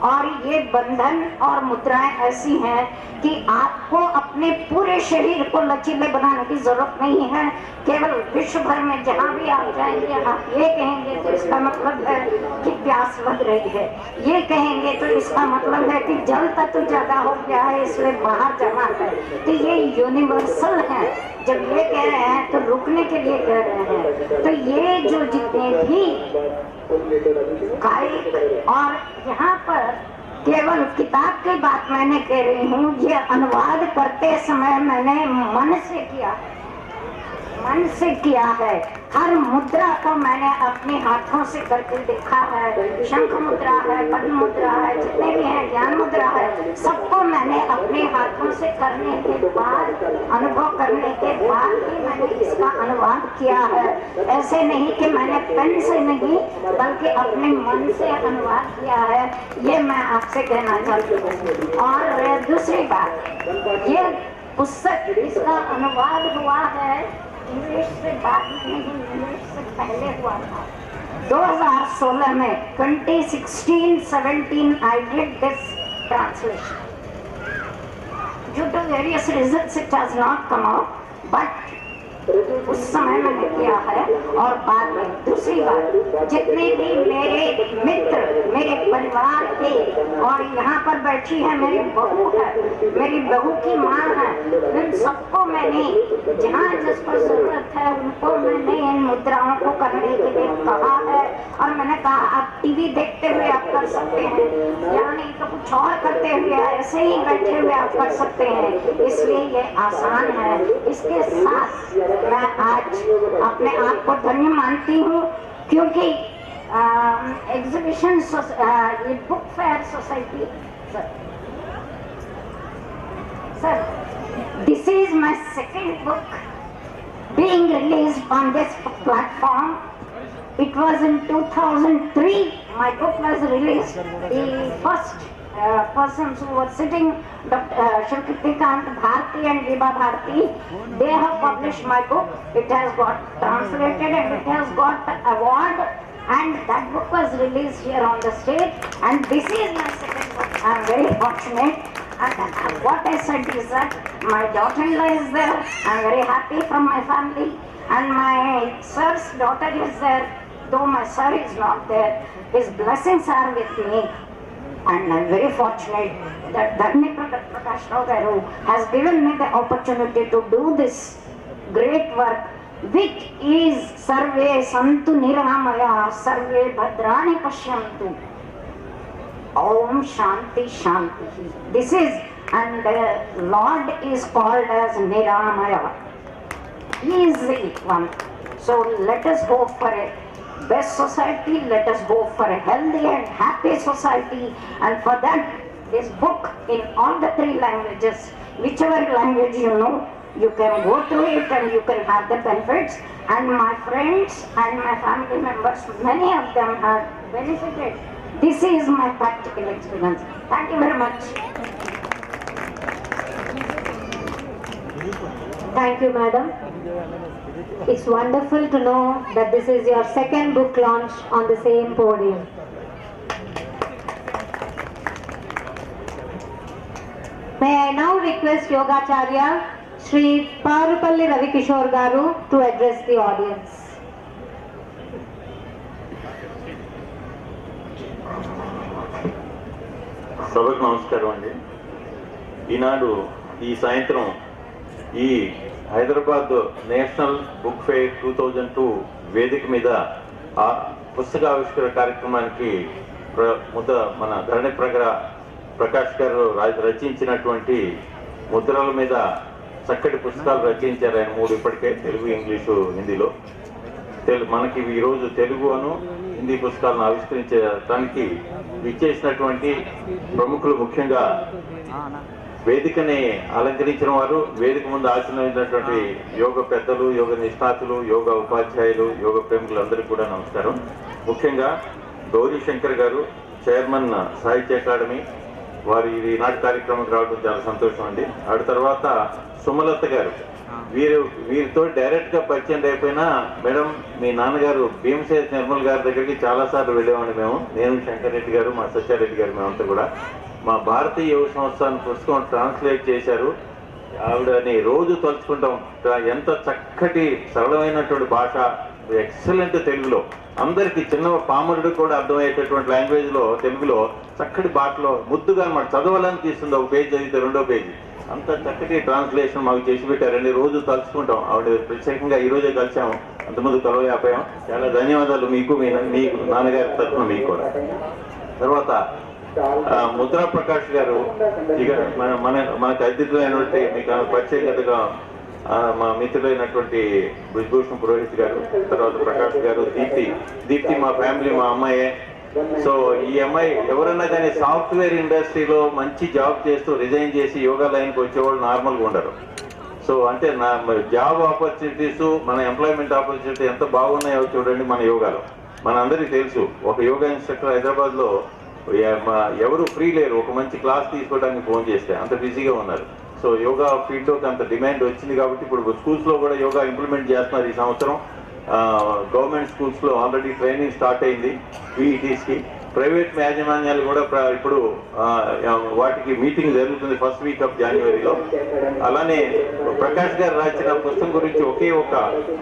और ये बंधन और मुद्राएं ऐसी हैं कि आपको अपने पूरे शरीर को लचीले बनाने की जरूरत नहीं है। केवल विश्व भर में जहाँ भी आप जाएंगे आप ये कहेंगे तो इसका मतलब है कि प्यास लग रही है, ये कहेंगे तो इसका मतलब है कि जल तत्व ज्यादा हो गया है इसलिए बाहर जाना है। तो ये यूनिवर्सल है। जब ये कह रहे हैं तो रुकने के लिए कह रहे हैं। तो ये जो जितने भी कायिक, और यहाँ पर केवल किताब की बात मैंने कह रही हूँ, ये अनुवाद करते समय मैंने मन से किया है। हर मुद्रा को मैंने अपने हाथों से करके देखा है। शंख मुद्रा है, पद्म मुद्रा है, जितने भी हैं, ज्ञान मुद्रा है, सबको मैंने अपने हाथों से करने के बाद, अनुभव करने के बाद ही मैंने इसका अनुवाद किया है। ऐसे नहीं कि मैंने पेन से नहीं बल्कि अपने मन से अनुवाद किया है, ये मैं आपसे कहना चाहती हूँ। और दूसरी बात, ये पुस्तक, इसका अनुवाद हुआ है इंग्लिश से बाद में नहीं, इंग्लिश से पहले हुआ था 2016 में। 2016-17 I did this translation. Due to various reasons it has not come out, but उस समय मैंने किया है। और बाद में दूसरी बात, जितने भी मेरे मित्र, मेरे परिवार के, और यहाँ पर बैठी है मेरी बहू है, मेरी बहू की माँ है, इन सबको मैंने जहाँ जिसको जरूरत है उनको मैंने इन मुद्राओं को करने के लिए कहा है। और मैंने कहा आप टीवी देखते हुए आप कर सकते हैं, या नहीं तो कुछ और करते हुए, ऐसे ही बैठे हुए आप कर सकते हैं। इसलिए ये आसान है। इसके साथ मैं आज अपने आप को धन्य मानती हूँ क्योंकि एग्जीबिशन, ये book fair society, sir, this is my second book being released on this platform. It was in 2003 my book was released. The first persons who were sitting, Dr. Shilkritikant Bharti and Viva Bharti, they have published my book. It has got translated and it has got award, and that book was released here on the stage. And this is my second book. I am very fortunate. And what I said is that my daughter-in-law is there. I am very happy from my family, and my sir's daughter is there. Though my sir is not there, his blessings are with me. And I am very fortunate that Dharmi Prakash Rao Garu has given me the opportunity to do this great work, which is Sarve Santu Niramaya, Sarve Bhadrani Pashyantu. Om Shanti Shanti. This is, and the Lord is called as Niramaya. He is the one. So let us hope for a best society, let us hope for a healthy and happy society, and for that this book in all the 3 languages, whichever language you know, you can go through it and you can have the benefits. And my friends and my family members, many of them have benefited. This is my practical experience. Thank you very much. Thank you, madam. It's wonderful to know that this is your second book launch on the same podium. May I now request Yogacharya Shri Parupalli Ravikishore Garu to address the audience. సభకు నమస్కారం అండి. ఈనాడు ఈ సాయంత్రం ఈ Hyderabad national book fair 2002 వేదిక మీద ఆ పుస్తక ఆవిష్కరణ కార్యక్రమానికి మన ధరణి ప్రకాష్ గారు రచించినటువంటి ముద్రల మీద చక్కటి పుస్తకాలు రచించారు ఆయన 3 ఇప్పటికే, తెలుగు, ఇంగ్లీషు, హిందీలో. మనకి ఈరోజు తెలుగు అను హిందీ పుస్తకాలను ఆవిష్కరించడానికి విచ్చేసినటువంటి ప్రముఖులు, ముఖ్యంగా వేదికని అలంకరించిన వారు, వేదిక ముందు ఆశీర్వదించినటువంటి యోగ పెద్దలు, యోగ నిష్ణాతులు, యోగ ఉపాధ్యాయులు, యోగ ప్రేమికులందరికీ కూడా నమస్కారం. ముఖ్యంగా గౌరీ శంకర్ గారు, చైర్మన్ సాహిత్య అకాడమీ, వారు ఈనాటి కార్యక్రమానికి రావడం చాలా సంతోషం అండి. ఆ తర్వాత సుమలత గారు, వీరితో డైరెక్ట్ గా పరిచయం అయిపోయినా, మేడం మీ నాన్నగారు భీమసేన్ నిర్మల్ గారి దగ్గరికి చాలా సార్లు వెళ్ళేవాడిని మేము, నేను, శంకర్ రెడ్డి గారు, మా సత్యారెడ్డి గారు, మేమంతా కూడా. మా భారతీయ యువ సంస్థాన్ని పుస్తకం ట్రాన్స్లేట్ చేశారు. ఆవిడని రోజు తలుచుకుంటాం. ఎంత చక్కటి సరళమైనటువంటి భాష, ఎక్సలెంట్ తెలుగులో, అందరికీ చిన్న పామరుడు కూడా అర్థమయ్యేటటువంటి లాంగ్వేజ్లో, తెలుగులో చక్కటి భాషలో ముద్దుగా అన్నమాట, చదవాలని తీస్తుంది. ఒక పేజ్ చదివితే 2వ పేజీ, అంత చక్కటి ట్రాన్స్లేషన్ మాకు చేసి పెట్టారండి. రోజు తలుచుకుంటాం. ఆవిడ ప్రత్యేకంగా ఈరోజే కలిసాము, అంతకుముందు కలవలేకపోయాం. చాలా ధన్యవాదాలు మీకు, మీ నాన్నగారి తరఫున మీకు కూడా. తర్వాత ముద్రా ప్రకాష్ గారు, ఇక మనకు అతిథులైనటువంటి, మీకు ప్రత్యేకతగా మా మిత్రులైనటువంటి బ్రిజ్భూషణ్ పురోహిత్ గారు, తర్వాత ప్రకాష్ గారు, దీప్తి మా ఫ్యామిలీ, మా అమ్మాయే. సో ఈ అమ్మాయి ఎవరన్నా కానీ సాఫ్ట్వేర్ ఇండస్ట్రీలో మంచి జాబ్ చేస్తూ రిజైన్ చేసి యోగా లైన్కి వచ్చేవాళ్ళు నార్మల్గా ఉండరు. సో అంటే జాబ్ ఆపర్చునిటీస్, మన ఎంప్లాయ్మెంట్ ఆపర్చునిటీ ఎంత బాగున్నాయో చూడండి మన యోగాలో. మన అందరికీ తెలుసు, ఒక యోగా ఇన్స్ట్రక్టర్ హైదరాబాద్లో ఎవరు ఫ్రీ లేరు. ఒక మంచి క్లాస్ తీసుకోవడానికి ఫోన్ చేస్తే అంత బిజీగా ఉన్నారు. సో యోగా ఫీల్డ్లోకి అంత డిమాండ్ వచ్చింది కాబట్టి ఇప్పుడు స్కూల్స్లో కూడా యోగా ఇంప్లిమెంట్ చేస్తున్నారు. ఈ సంవత్సరం గవర్నమెంట్ స్కూల్స్లో ఆల్రెడీ ట్రైనింగ్ స్టార్ట్ అయింది పీఈటీస్కి. ప్రైవేట్ యాజమాన్యాలు కూడా ఇప్పుడు వాటికి మీటింగ్ జరుగుతుంది ఫస్ట్ వీక్ ఆఫ్ జనవరిలో. అలానే ప్రకాష్ గారు రాసిన పుస్తకం గురించి ఒకే ఒక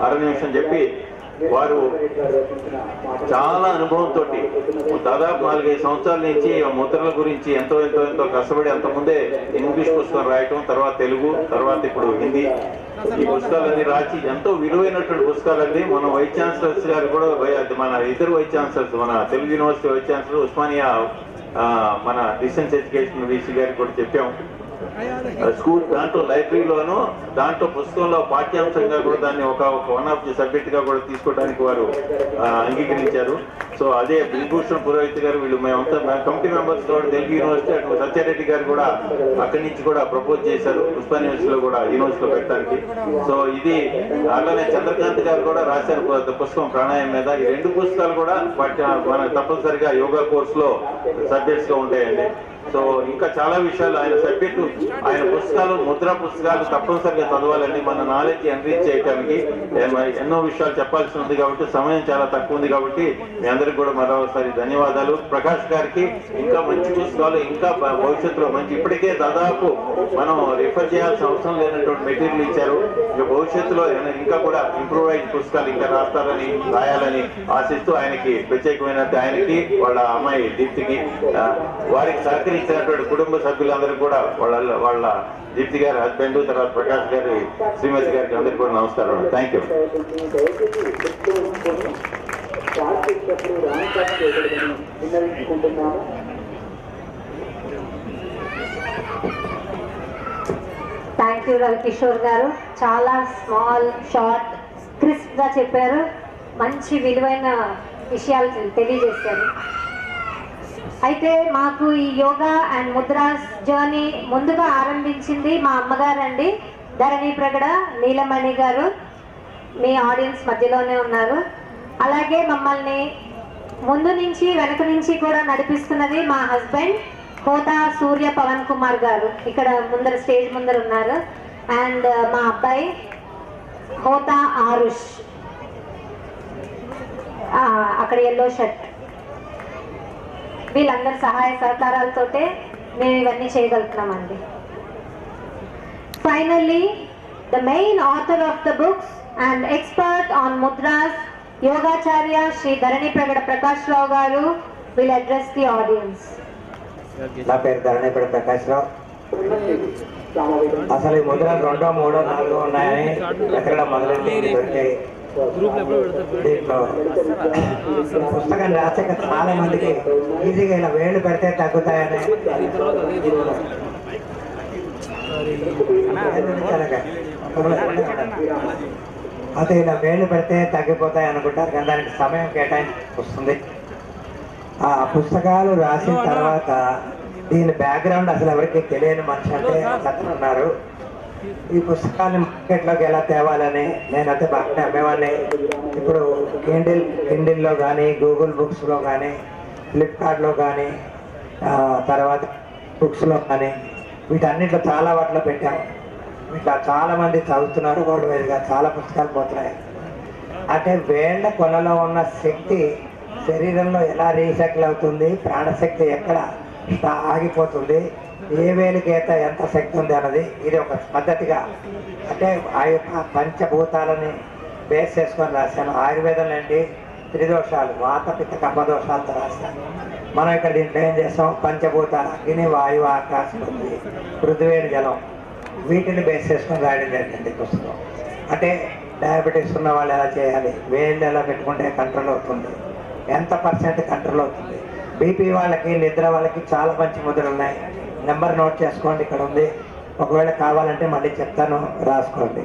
1/2 నిమిషం చెప్పి, వారు చాలా అనుభవంతో దాదాపు 4-5 సంవత్సరాల నుంచి ముద్రల గురించి ఎంతో కష్టపడి, అంతకుముందే ఇంగ్లీష్ పుస్తకం రాయటం, తర్వాత తెలుగు, తర్వాత ఇప్పుడు హిందీ, ఈ పుస్తకాలన్నీ రాసి ఎంతో విలువైనటువంటి పుస్తకాలండి. మన వైస్ ఛాన్సలర్స్ గారు కూడా, మన ఇద్దరు వైస్ ఛాన్సలర్స్, మన Telugu university vice chancellor, Osmania మన డిస్టెన్స్ ఎడ్యుకేషన్ వీసీ గారికి కూడా చెప్పాం. స్కూల్ దాంట్లో లైబ్రరీలోనూ, దాంట్లో పుస్తకంలో పాఠ్యాంశంగా కూడా దాన్ని ఒక 1 ఆఫ్ ది సబ్జెక్ట్ గా కూడా తీసుకోవడానికి వారు అంగీకరించారు. సో అదే బ్రిజ్భూషణ్ పురోహిత్ గారు, వీళ్ళు మేమంతా కమిటీ మెంబర్స్ కూడా తెలుగు యూనివర్సిటీ, అటు సత్యారెడ్డి గారు కూడా అక్కడి నుంచి కూడా ప్రపోజ్ చేశారు ఉస్మానియా యూనివర్సిటీలో కూడా యూనివర్సిటీలో పెట్టడానికి. సో ఇది అలానే చంద్రకాంత్ గారు కూడా రాశారు పుస్తకం ప్రాణాయామం మీద. ఈ 2 పుస్తకాలు కూడా మన తప్పనిసరిగా యోగా కోర్సులో సబ్జెక్ట్స్ గా ఉంటాయండి. సో ఇంకా చాలా విషయాలు ఆయన సబ్జెక్టు, ఆయన పుస్తకాలు, ముద్రా పుస్తకాలు తప్పనిసరిగా చదవాలండి. మన నాలెడ్జ్ ఎన్రీచ్ చేయడానికి ఎన్నో విషయాలు చెప్పాల్సి ఉంది కాబట్టి సమయం చాలా తక్కువ ఉంది కాబట్టి మీ అందరికి కూడా మరోసారి ధన్యవాదాలు. ప్రకాష్ గారికి ఇంకా మంచి పుస్తకాలు, ఇంకా భవిష్యత్తులో మంచి, ఇప్పటికే దాదాపు మనం రిఫర్ చేయాల్సిన అవసరం లేనటువంటి మెటీరియల్ ఇచ్చారు. ఇక భవిష్యత్తులో ఇంకా కూడా ఇంప్రూవైజ్ పుస్తకాలు ఇంకా రాయాలని ఆశిస్తూ ఆయనకి ప్రత్యేకమైన, ఆయనకి వాళ్ళ అమ్మాయి దీప్తికి, వారికి సహకరించినటువంటి కుటుంబ సభ్యులందరూ కూడా, వాళ్ళ దీప్తి గారి హస్బెండ్, తర్వాత ప్రకాష్ గారి శ్రీమతి గారికి అందరికీ కూడా నమస్కారం. Thank you. Thank you Ravikishore గారు. చాలా స్మాల్, షార్ట్, క్రిస్ప్ గా చెప్పారు. మంచి విలువైన విషయాలు తెలియజేశారు. అయితే మాకు ఈ యోగా అండ్ ముద్రాస్ జర్నీ ముందుగా ఆరంభించింది మా అమ్మగారండి, ధరణి ప్రగడ నీలమణి గారు. మీ ఆడియన్స్ మధ్యలోనే ఉన్నారు. అలాగే మమ్మల్ని ముందు నుంచి వెనక నుంచి కూడా నడిపిస్తున్నది మా హస్బెండ్ హోతా సూర్య పవన్ కుమార్ గారు, ఇక్కడ ముందర స్టేజ్ ముందర ఉన్నారు. అండ్ మా అబ్బాయి హోతా ఆరుష్, అక్కడ ఎల్లో షర్ట్. వీళ్ళందరి సహాయ సహకారాలతోటే మేము ఇవన్నీ చేయగలుగుతున్నామండి. Finally the main author of the books and expert on mudras, yogacharya Shri Dharani Pragada Prakash Rao garu will address the audience. నా పేరు ధరణిపేట ప్రకాశ్రావు. అసలు ఈ ముద్రలు 2, 3, 4 ఉన్నాయని వెతకడం మొదలైంది. గ్రూప్లో ఎప్పుడు పెడతారు? దీంట్లో పుస్తకం రాసాక చాలా మందికి ఈజీగా ఇలా వేళ్ళు పెడితే తగ్గుతాయని అది తర్వాత అదే అయితే ఇలా వేళ్ళు పెడితే తగ్గిపోతాయి అనుకుంటారు, కానీ దానికి సమయం కేటాయించి వస్తుంది. ఆ పుస్తకాలు రాసిన తర్వాత దీని బ్యాక్గ్రౌండ్ అసలు ఎవరికి తెలియని మనిషి అంటే అతను ఉన్నారు. ఈ పుస్తకాన్ని మార్కెట్లోకి ఎలా తేవాలని నేనైతే బాగానే అమ్మేవాడిని. ఇప్పుడు కిండిల్లో కానీ, గూగుల్ బుక్స్లో కానీ, ఫ్లిప్కార్ట్లో కానీ, తర్వాత బుక్స్లో కానీ, వీటన్నిటిలో చాలా వాటిలో పెట్టాము. ఇట్లా చాలామంది చదువుతున్నారు. రోడ్డు మీదుగా చాలా పుస్తకాలు పోతున్నాయి. అంటే వేళ్ళ కొనలో ఉన్న శక్తి శరీరంలో ఎలా రీసైకిల్ అవుతుంది, ప్రాణశక్తి ఎక్కడ ఆగిపోతుంది, ఏ వేలికేత ఎంత శక్తి ఉంది అన్నది ఇది ఒక పద్ధతిగా, అంటే ఆ యొక్క పంచభూతాలని బేస్ చేసుకొని రాశాను. ఆయుర్వేదం నుండి త్రిదోషాలు, వాత పిత్త కఫ దోషాలతో రాశాను. మనం ఇక్కడ దీంట్లో ఏం చేస్తాం, పంచభూతాలు అగ్ని, వాయువు, ఆకాశం, పృథివీ, జలం, వీటిని బేస్ చేసుకొని రాయడం జరిగింది పుస్తకం. అంటే డయాబెటీస్ ఉన్న వాళ్ళు ఎలా చేయాలి, వేళ్ళు ఎలా పెట్టుకుంటే కంట్రోల్ అవుతుంది, ఎంత పర్సెంట్ కంట్రోల్ అవుతుంది, బీపీ వాళ్ళకి, నిద్ర వాళ్ళకి చాలా మంచి ముద్రలు ఉన్నాయి. నెంబర్ నోట్ చేసుకోండి, ఇక్కడ ఉంది. ఒకవేళ కావాలంటే మళ్ళీ చెప్తాను, రాసుకోండి.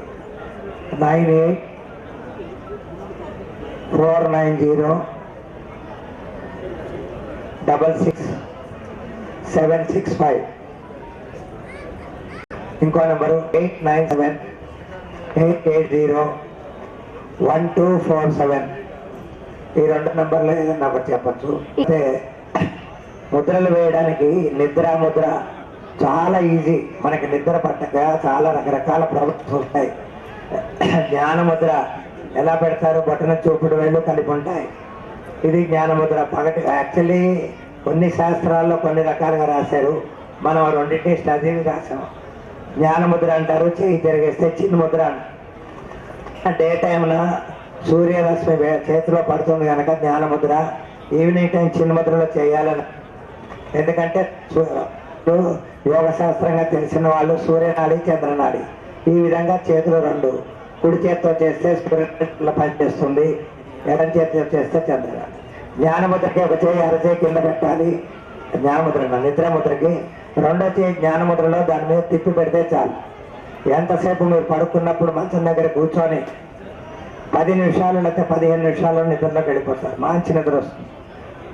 9849066765. ఇంకో నెంబరు 8978801247. ఈ 2 నెంబర్లు ఏదన్నా ఒకటి చెప్పచ్చు. అయితే ముద్రలు వేయడానికి నిద్ర ముద్ర చాలా ఈజీ. మనకి నిద్ర పట్టక చాలా రకరకాల ప్రాబ్లమ్స్ ఉంటాయి. జ్ఞాన ముద్ర ఎలా పెడతారు, బొట్టన చూపుడు వేళ్ళు కలిపి ఉంటాయి. ఇది జ్ఞాన ముద్ర పగటి. యాక్చువల్లీ కొన్ని శాస్త్రాల్లో కొన్ని రకాలుగా రాశారు, మనం రెండింటినీ స్టడీ రాసాము. జ్ఞాన ముద్ర అంటారు, చేయి తిరిగేస్తే చిన్న ముద్ర అంటారు. డే టైంన సూర్యరశ్మి చేతిలో పడుతుంది కనుక జ్ఞాన ముద్ర, ఈవినింగ్ టైం చిన్న ముద్రలో చేయాలని. ఎందుకంటే యోగ శాస్త్రంగా తెలిసిన వాళ్ళు సూర్యనాడి, చంద్రనాడి, ఈ విధంగా చేతులు 2 కుడి చేతితో చేస్తే సూర్యనాడిలో పనిచేస్తుంది, ఎడం చేతితో చేస్తే చంద్రనాడి. జ్ఞానముద్రకి ఒక చేయి అరచేయి కింద పెట్టాలి. జ్ఞానముద్ర నిద్రముద్రకి రెండో చేయి జ్ఞానముద్రలో దాని మీద తిప్పి పెడితే చాలు. ఎంతసేపు మీరు పడుకున్నప్పుడు మంచం దగ్గర కూర్చొని 10 నిమిషాలు లేకపోతే 15 నిమిషాల్లో నిద్రలోకి వెళ్ళిపోతారు. మంచి నిద్ర వస్తుంది,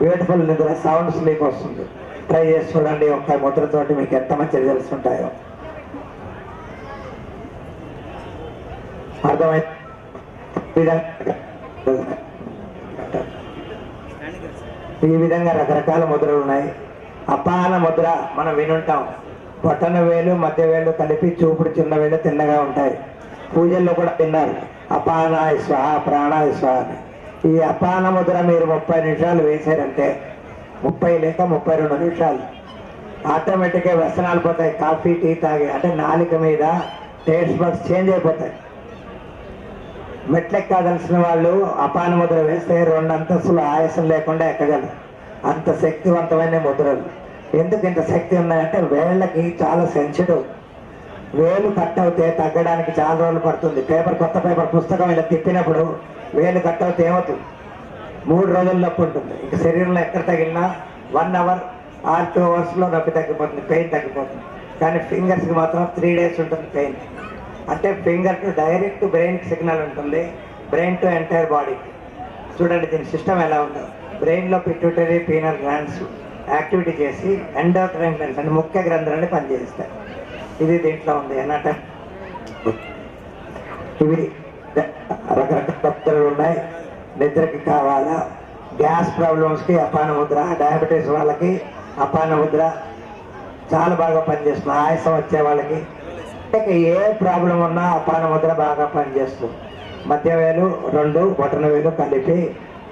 బ్యూటిఫుల్ నిద్ర, సౌండ్ స్లీప్ వస్తుంది. ట్రై చేసి చూడండి, ఒక్క ముద్రతోటి మీకు ఎంత మంచి రిజల్ట్స్ ఉంటాయో. అర్థమైంది? ఈ విధంగా రకరకాల ముద్రలు ఉన్నాయి. అపాన ముద్ర మనం వినుంటాం. పొట్టన వేలు, మధ్య వేలు కలిపి చూపుడు చిన్న వేలు తిన్నగా ఉంటాయి. పూజల్లో కూడా తిన్నారు, అపానాయ స్వాహ, ప్రాణాయ స్వాహ అని. ఈ అపాన ముద్ర మీరు 30 నిమిషాలు వేసారంటే, 30 లేక 32 నిమిషాలు ఆటోమేటిక్గా వ్యసనాలు పోతాయి. కాఫీ, టీ తాగి అంటే నాలుక మీద టేస్ట్ బడ్స్ చేంజ్ అయిపోతాయి. మెట్లెక్కాల్సిన వాళ్ళు అపాన ముద్ర వేస్తే 2 అంతస్తులు ఆయాసం లేకుండా ఎక్కగలరు. అంత శక్తివంతమైన ముద్రలు. ఎందుకు ఇంత శక్తి ఉన్నాయంటే వేళ్ళకి చాలా సెన్సిటివ్. వేలు కట్ అవుతే తగ్గడానికి చాలా రోజులు పడుతుంది. కొత్త పేపర్ పుస్తకం ఇలా తిప్పినప్పుడు వేలు కట్ అవుతే ఏమవుతుంది, 3 రోజుల నొప్పి ఉంటుంది. ఇంక శరీరంలో ఎక్కడ తగిలినా 1 అవర్ ఆర్ 2 అవర్స్లో నొప్పి తగ్గిపోతుంది, పెయిన్ తగ్గిపోతుంది. కానీ ఫింగర్స్కి మాత్రం 3 డేస్ ఉంటుంది పెయిన్. అంటే ఫింగర్ టు డైరెక్ట్ బ్రెయిన్కి సిగ్నల్ ఉంటుంది, బ్రెయిన్ టు ఎంటైర్ బాడీకి. చూడండి దీని సిస్టమ్ ఎలా ఉందో. బ్రెయిన్లో పిట్యూటరీ, పీనల్ గ్లాండ్స్ యాక్టివిటీ చేసి ఎండోక్రైన్ గ్లాండ్స్ అంటే ముఖ్య గ్రంథులని పనిచేస్తాయి. ఇది దీంట్లో ఉంది అన్నట్టు. ఇవి రకరకాల పద్ధతులు ఉన్నాయి. నిద్రకి కావాలా, గ్యాస్ ప్రాబ్లమ్స్కి అపాన ముద్ర, డయాబెటీస్ వాళ్ళకి అపాన ముద్ర చాలా బాగా పనిచేస్తుంది. ఆయాసం వచ్చే వాళ్ళకి, ఏ ప్రాబ్లం ఉన్నా అపాన ముద్ర బాగా పనిచేస్తుంది. మధ్య వేలు 2 బొటన వేలు కలిపి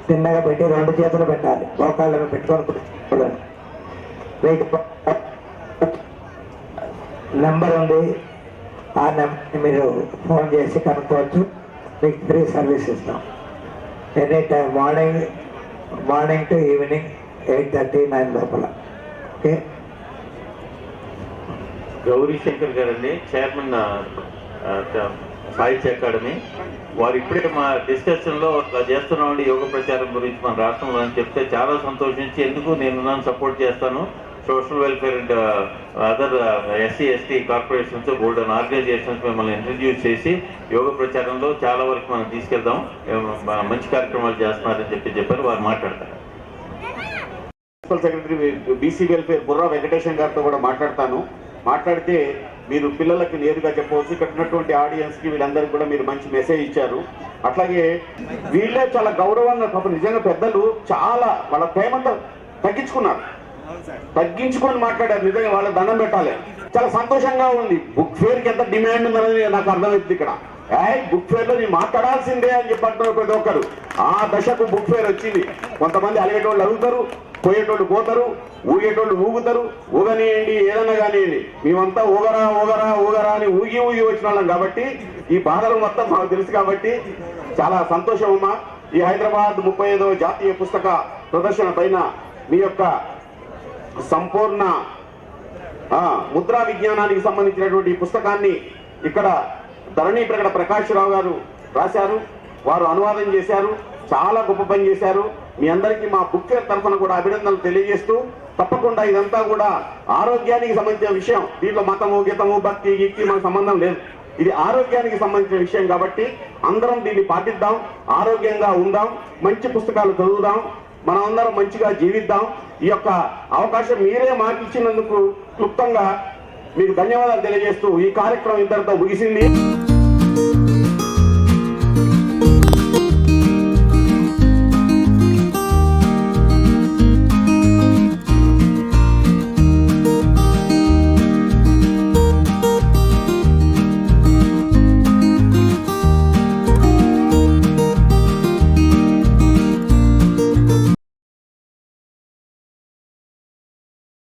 తిన్నగా పెట్టి 2 చేతులు పెట్టాలి, మోకాళ్ళను పెట్టుకొని నెంబర్ ఉంది, ఆ నెంబర్ని మీరు ఫోన్ చేసి కనుక్కోవచ్చు. మీకు ఫ్రీ సర్వీస్ ఇస్తాం. Any time morning to evening 8:30, 9 లోపల. ఓకే, గౌరీ శంకర్ గారండి, చైర్మన్ సాహిత్య అకాడమీ. వారు ఇప్పుడే మా డిస్కషన్లో అట్లా చేస్తున్నామండి యోగ ప్రచారం గురించి మన రాష్ట్రంలో అని చెప్తే చాలా సంతోషించి, ఎందుకు నేను సపోర్ట్ చేస్తాను, social welfare and other SC ST corporations board and organizations మిమ్మల్ని ఇంట్రడ్యూస్ చేసి యోగ ప్రచారంలో చాలా వరకు మనం తీసుకెళ్దాం, మంచి కార్యక్రమాలు చేస్తున్నారని చెప్పారు. వారు మాట్లాడతారు. Principal secretary BC welfare Burra Venkatesham గారితో కూడా మాట్లాడితే మీరు పిల్లలకి నేరుగా చెప్పవచ్చు. ఇక్కడ ఉన్నటువంటి ఆడియన్స్కి వీళ్ళందరికీ కూడా మీరు మంచి మెసేజ్ ఇచ్చారు. అట్లాగే వీళ్ళే చాలా గౌరవంగా, పాపం నిజంగా పెద్దలు చాలా వాళ్ళ ప్రేమంతా తగ్గించుకొని మాట్లాడారు. నిజంగా వాళ్ళ దండం పెట్టాలి. చాలా సంతోషంగా ఉంది. బుక్ ఫేర్కి ఎంత డిమాండ్ ఉందనేది నాకు అర్థమవుతుంది. ఇక్కడ బుక్ ఫేర్ లో నేను మాట్లాడాల్సిందే అని చెప్పంటున్నారు ప్రతి ఒక్కరు. ఆ దశకు బుక్ ఫేర్ వచ్చింది. కొంతమంది అలిగేటోళ్ళు అడుగుతారు, పోయేటోళ్ళు పోతారు, ఊగేటోళ్ళు ఊగుతారు. ఊగనియండి, ఏదన్నా కానివ్వండి, మేమంతా ఊగరా అని ఊగి వచ్చిన వాళ్ళం కాబట్టి ఈ బాధలు మొత్తం మాకు తెలుసు. కాబట్టి చాలా సంతోషం అమ్మా. ఈ హైదరాబాద్ 35వ జాతీయ పుస్తక ప్రదర్శన పైన మీ యొక్క సంపూర్ణ ముద్రా విజ్ఞానానికి సంబంధించినటువంటి పుస్తకాన్ని ఇక్కడ ధరణి ప్రకట ప్రకాష్ రావు గారు రాశారు. వారు అనువాదం చేశారు. చాలా గొప్ప పని చేశారు. మీ అందరికీ మా బుక్ ఫేర్ తరఫున కూడా అభినందనలు తెలియజేస్తూ, తప్పకుండా ఇదంతా కూడా ఆరోగ్యానికి సంబంధించిన విషయం. దీంట్లో మతము గీతము భక్తి గిక్తి మనకు సంబంధం లేదు. ఇది ఆరోగ్యానికి సంబంధించిన విషయం కాబట్టి అందరం దీన్ని పాటిద్దాం, ఆరోగ్యంగా ఉందాం, మంచి పుస్తకాలు చదువుదాం, మనం అందరం మంచిగా జీవిద్దాం. ఈ యొక్క అవకాశం మీరే మాకు ఇచ్చినందుకు క్లుప్తంగా మీకు ధన్యవాదాలు తెలియజేస్తూ ఈ కార్యక్రమం ఇంతటితో ముగిసింది.